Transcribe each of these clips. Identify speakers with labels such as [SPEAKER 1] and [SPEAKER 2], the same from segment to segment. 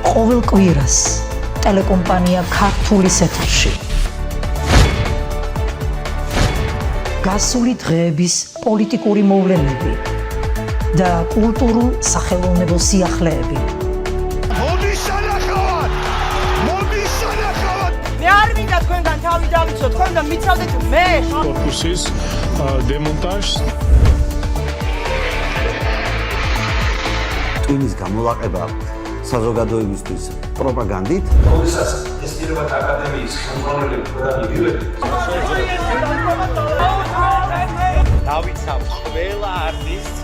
[SPEAKER 1] ყოველ კვირას ტელეკომპანია ქართულის ეთერში. გასული დღეების პოლიტიკური მოვლენები და კულტურულ სახელოვნებო სიახლეები.
[SPEAKER 2] მე არ მინდა თქვენგან თავი დავიცო, თქვენ და მიცავდეთ მე.
[SPEAKER 3] კორპუსის დემონტაჟს.
[SPEAKER 4] ტვინის გამოლაყება საზოგადოებისთვის პროპაგანდით.
[SPEAKER 5] როდესაც ეს პირობად აკადემიის ხელმძღვანელები გადაიღებენ.
[SPEAKER 6] დავიცავ ყველა არტისტს,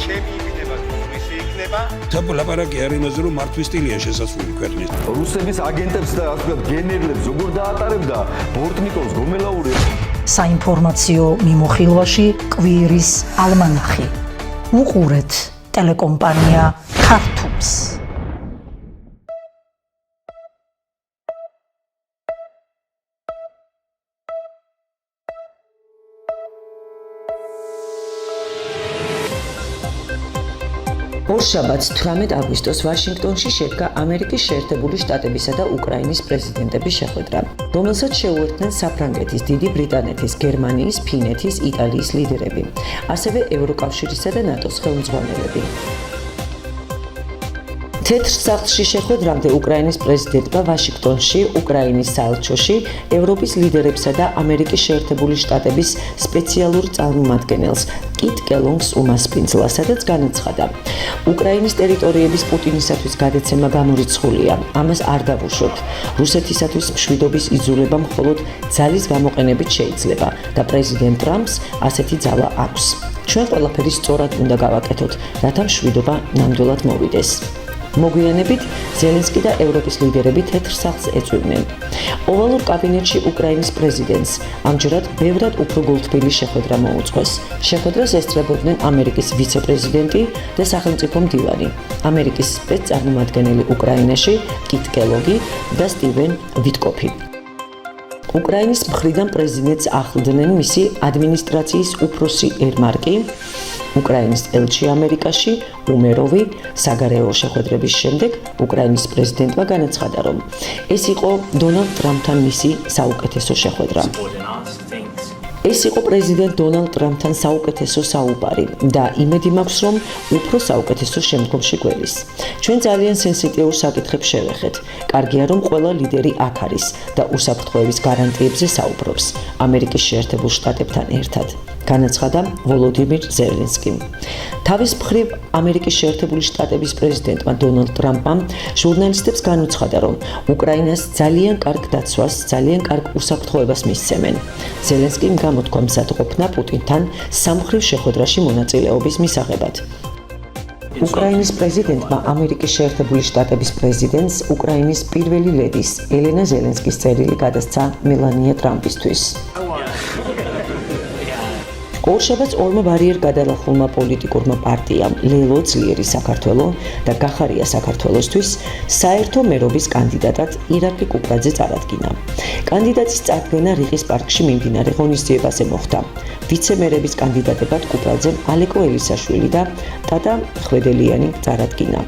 [SPEAKER 6] ჩემი იმედება თვითი იქნება.
[SPEAKER 7] ლაპარაკი არ იმაზე, რომ მართვის სტილია შესაძლებელი ქვეყნის.
[SPEAKER 8] რუსების აგენტებს და ასე ვთქვათ გენერლებს როგორ დაატარებდა ბორტნიკოვს გომელაური.
[SPEAKER 1] საინფორმაციო მიმოხილვაში კვირის ალმანახი. უყურეთ ტელეკომპანია ქართულს.
[SPEAKER 9] ორშაბათს 18 აგვისტოს ვაშინგტონში შედგა ამერიკის შეერთებული შტატებისა და უკრაინის პრეზიდენტების შეხვედრა, რომელსაც შეუერთდნენ საფრანგეთის, დიდი ბრიტანეთის, გერმანიის, ფინეთის, იტალიის ლიდერები, ასევე ევროკავშირისა და ნატოს ხელმძღვანელები. თეთრ სახლში შეხვედრამდე უკრაინის პრეზიდენტმა ვაშინგტონში, უკრაინის საელჩოში, ევროპის ლიდერებსა და ამერიკის შეერთებული შტატების სპეციალურ წარმომადგენელს კიტ კელონგს უმასპინძლა, სადაც განაცხადა: უკრაინის ტერიტორიების პუტინისათვის გადაცემა გამორიცხულია, ამას არ დავუშვებთ. რუსეთისათვის მშვიდობის იძულება მხოლოდ ძალის გამოყენებით შეიძლება და პრეზიდენტ ტრამპს ასეთი ძალა აქვს. ჩვენ ყველაფერი სწორად უნდა გავაკეთოთ, რათა მშვიდობა ნამდვილად მოვიდეს. მოგვიანებით ზელენსკი და ევროპის ლიდერები თეთრ სახლს ეწვივნენ. ოვალურ კაბინეტში უკრაინის პრეზიდენტს ამჯერად ბევრად უფრო გულთბილი შეხვედრა მოუწყვეს. შეხვედრას ესწრებოდნენ ამერიკის ვიცე-პრეზიდენტი და სახელმწიფო მდივანი, ამერიკის სპეცწარმომადგენელი უკრაინაში კიტ კელოგი და სტივენ ვიტკოფი. უკრაინის მხრიდან პრეზიდენტს ახლდნენ მისი ადმინისტრაციის უფროსი ერმარკი, უკრაინის ელჩი ამერიკაში უმეროვი. საგარეო შეხვედრების შემდეგ უკრაინის პრეზიდენტმა განაცხადა, რომ ეს იყო დონალდ ტრამპთან მისი საუკეთესო შეხვედრა. ეს იყო პრეზიდენტ დონალდ ტრამპთან საუკეთესო საუბარი და იმედი მაქვს, რომ უფრო საუკეთესო შემდგომში გველის. ჩვენ ძალიან სენსიტიურ საკითხებს შევეხეთ. კარგია, რომ ყველა ლიდერი აქ არის და უსაფრთხოების გარანტიებზე საუბრობს ამერიკის შეერთებულ შტატებთან ერთად, განაცხადა ვოლოდიმირ ზელენსკიმ. თავის მხრივ ამერიკის შეერთებული შტატების პრეზიდენტმა დონალდ ტრამპმა ჟურნალისტებს განუცხადა, რომ უკრაინას ძალიან კარგ დაცვას, ძალიან კარგ უსაფრთხოებას მისცემენ. ზელენსკიმ გამოთქვა მზადყოფნა პუტინთან სამხრივ შეხვედრაში მონაწილეობის მისაღებად. უკრაინის პრეზიდენტმა ამერიკის შეერთებული შტატების პრეზიდენტს უკრაინის პირველი ლედის ელენა ზელენსკის წერილი გადასცა მელანია ტრამპისთვის. ორშაბათს ორმა ბარიერ გადალახულმა პოლიტიკურმა პარტიამ ლელო ძლიერი საქართველო და გახარია საქართველოსთვის საერთო მერობის კანდიდატად ირაკლი კუპრაძე წარადგინა. კანდიდატის წარდგენა რიყის პარკში მიმდინარე ღონისძიებაზე მოხდა. ვიცე-მერების კანდიდატებად კუპრაძემ ალეკო ელისაშვილი და ტატა ხვედელიანი წარადგინა,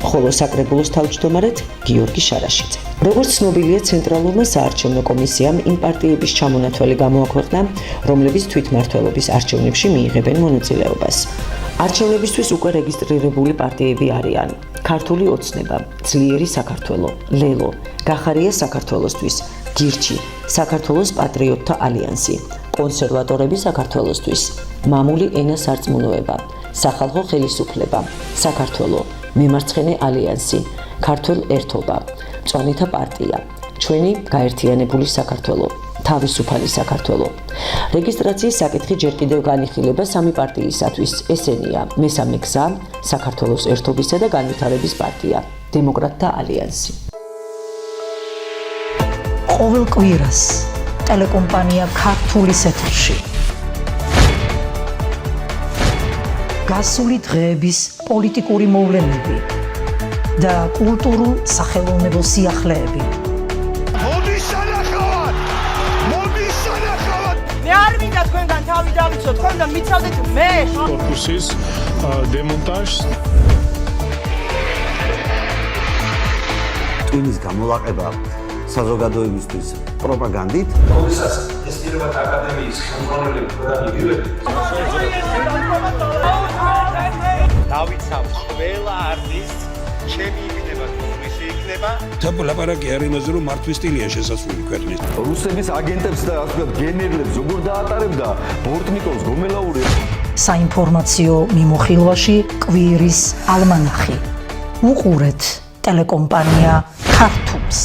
[SPEAKER 9] ხოლო საკრებულოს თავმჯდომარედ გიორგი შარაშიძე. როგორც ცნობილია, ცენტრალურმა საარჩევნო კომისიამ იმ პარტიების ჩამონათვალი გამოაქვეყნა, რომლებიც თვითმმართველობის არჩევნებში მიიღებენ მონაწილეობას. არჩევნებისთვის უკვე რეგისტრირებული პარტიები არიან: ქართული ოცნება, ძლიერი საქართველო, ლელო, გახარია საქართველოსთვის, გირჩი, საქართველოს პატრიოტთა ალიანსი, კონსერვატორები საქართველოსთვის, მამული ენა სარწმუნოება, სახალხო ხელისუფლება, საქართველო, მემარცხენე ალიანსი, ქართულ ერთობა, მწვანეთა პარტია, ჩვენი გაერთიანებული საქართველო, თავისუფალი საქართველო. რეგისტრაციის საკითხი ჯერ კიდევ განიხილება სამი პარტიისათვის. ესენია: მესამე გზა, საქართველოს ერთობისა და განვითარების პარტია, დემოკრატთა ალიანსი.
[SPEAKER 1] ყოველ კვირას ტელეკომპანია ქართულის ეთერში. გასული დღეების პოლიტიკური მოვლენები და კულტურულ სახელოვნებო სიახლეები.
[SPEAKER 2] მე არ მინდა თქვენგან თავი დავიცო, თქვენ და მიცავდეთ მე.
[SPEAKER 3] კორპუსის დემონტაჟს.
[SPEAKER 4] ტვინის გამოლაყება საზოგადოებისთვის პროპაგანდით
[SPEAKER 5] როდესაც ეს პირობათა აკადემიის ხელმძღვანელები და იგივე
[SPEAKER 6] დავიცავ ყველა არტისტს ჩემი იქნება თუ მისი იქნება
[SPEAKER 7] ლაპარაკი არ იმაზე რომ მართვის სტილია შესაძლებელი ქვეყნის
[SPEAKER 8] რუსების აგენტებს და ასე ვთქვათ გენერლებს როგორ დაატარებდა ბორტნიკოვს გომელაური
[SPEAKER 1] საინფორმაციო მიმოხილვაში კვირის ალმანახი. უყურეთ ტელეკომპანია ქართულს.